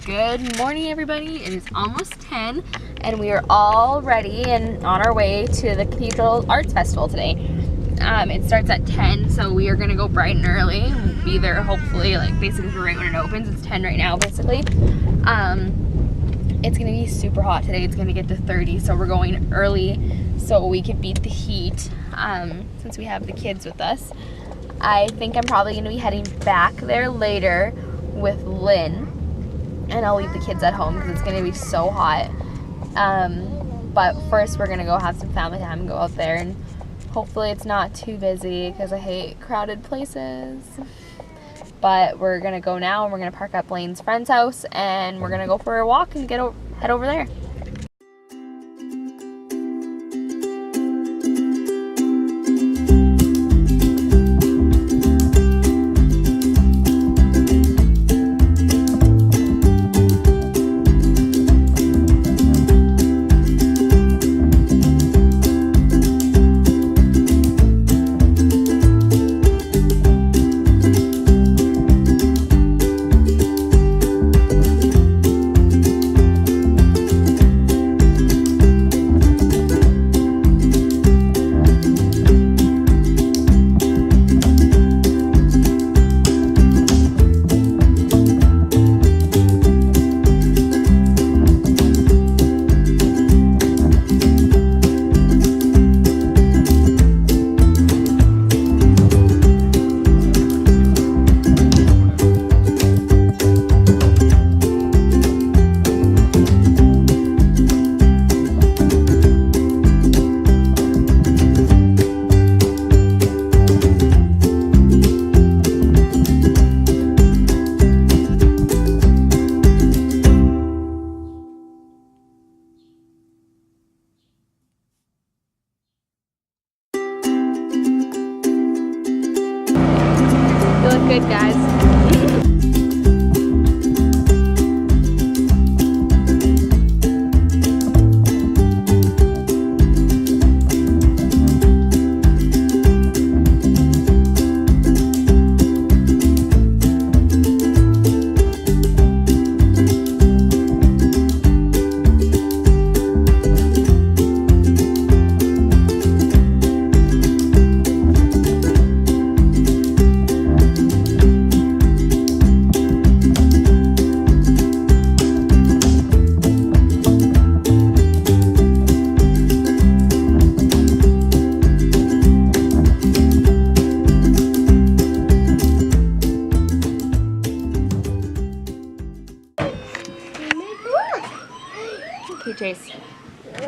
Good morning, everybody. It is almost 10 and we are all ready and on our way to the Cathedral Arts Festival today. It starts at 10, so we are gonna go bright and early and be there hopefully like basically right when it opens. It's 10 right now basically. It's gonna be super hot today. It's gonna get to 30, so we're going early so we can beat the heat since we have the kids with us. I think I'm probably gonna be heading back there later with Lynn, and I'll leave the kids at home because it's gonna be so hot. But first we're gonna go have some family time and go out there, and hopefully it's not too busy because I hate crowded places. But we're gonna go now and we're gonna park at Blaine's friend's house and we're gonna go for a walk and head over there. You look good, guys. Okay, Chase. I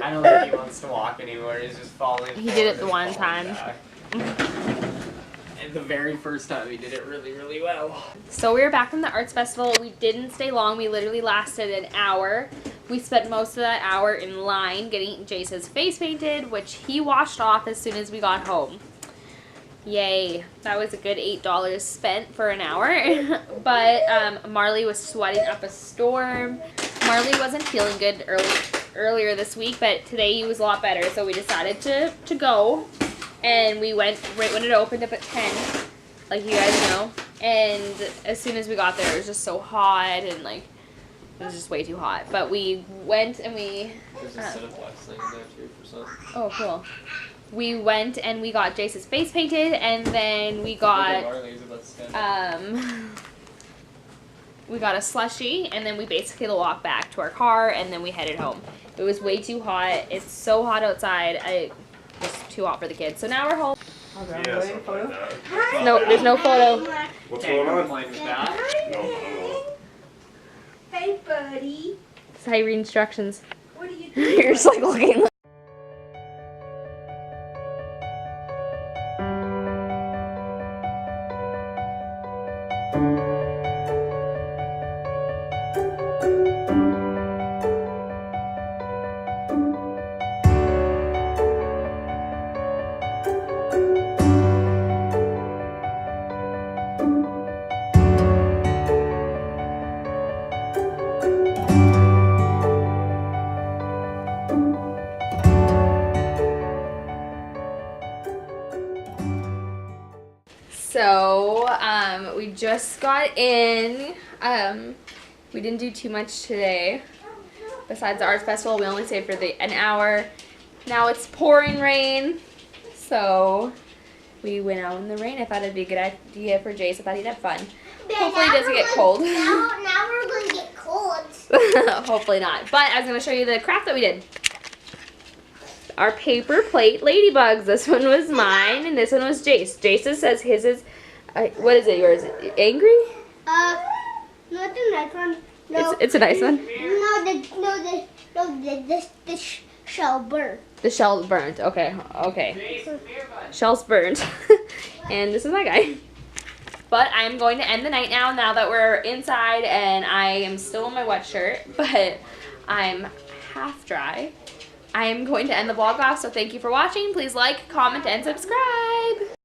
don't think he wants to walk anymore. He's just falling. He did it the one time. And the very first time he did it really, really well. So we were back from the arts festival. We didn't stay long. We literally lasted an hour. We spent most of that hour in line getting Jace's face painted, which he washed off as soon as we got home. Yay. That was a good $8 spent for an hour. But Marley was sweating up a storm. Marley wasn't feeling good earlier this week, but today he was a lot better, so we decided to go. And we went right when it opened up at 10, like you guys know. And as soon as we got there, it was just so hot and like it was just way too hot. But we went and we. There's a set of flex things there too for some. Oh, cool. We went and we got Jace's face painted, and then we got we got a slushie, and then we basically walked back to our car, and then we headed home. It was way too hot. It's so hot outside. It was too hot for the kids. So now we're home. No, there's no photo. What's going on? Hey, buddy. That's how you read instructions. What are you doing? You're just like looking. So we just got in. We didn't do too much today. Besides the arts festival, we only stayed for an hour. Now it's pouring rain, so we went out in the rain. I thought it'd be a good idea for Jace. I thought he'd have fun. Hopefully it doesn't get cold. Now we're going to get cold. Hopefully not. But I was going to show you the craft that we did. Our paper plate ladybugs. This one was mine, and this one was Jace. Jace's says his is, what is it, yours? Angry? Not the nice one. No. It's a nice one. The shell burnt. The shell's burnt. Okay. Shell's burnt. And this is my guy. But I'm going to end the night now that we're inside, and I am still in my wet shirt, but I'm half dry. I am going to end the vlog off, so thank you for watching. Please like, comment, and subscribe.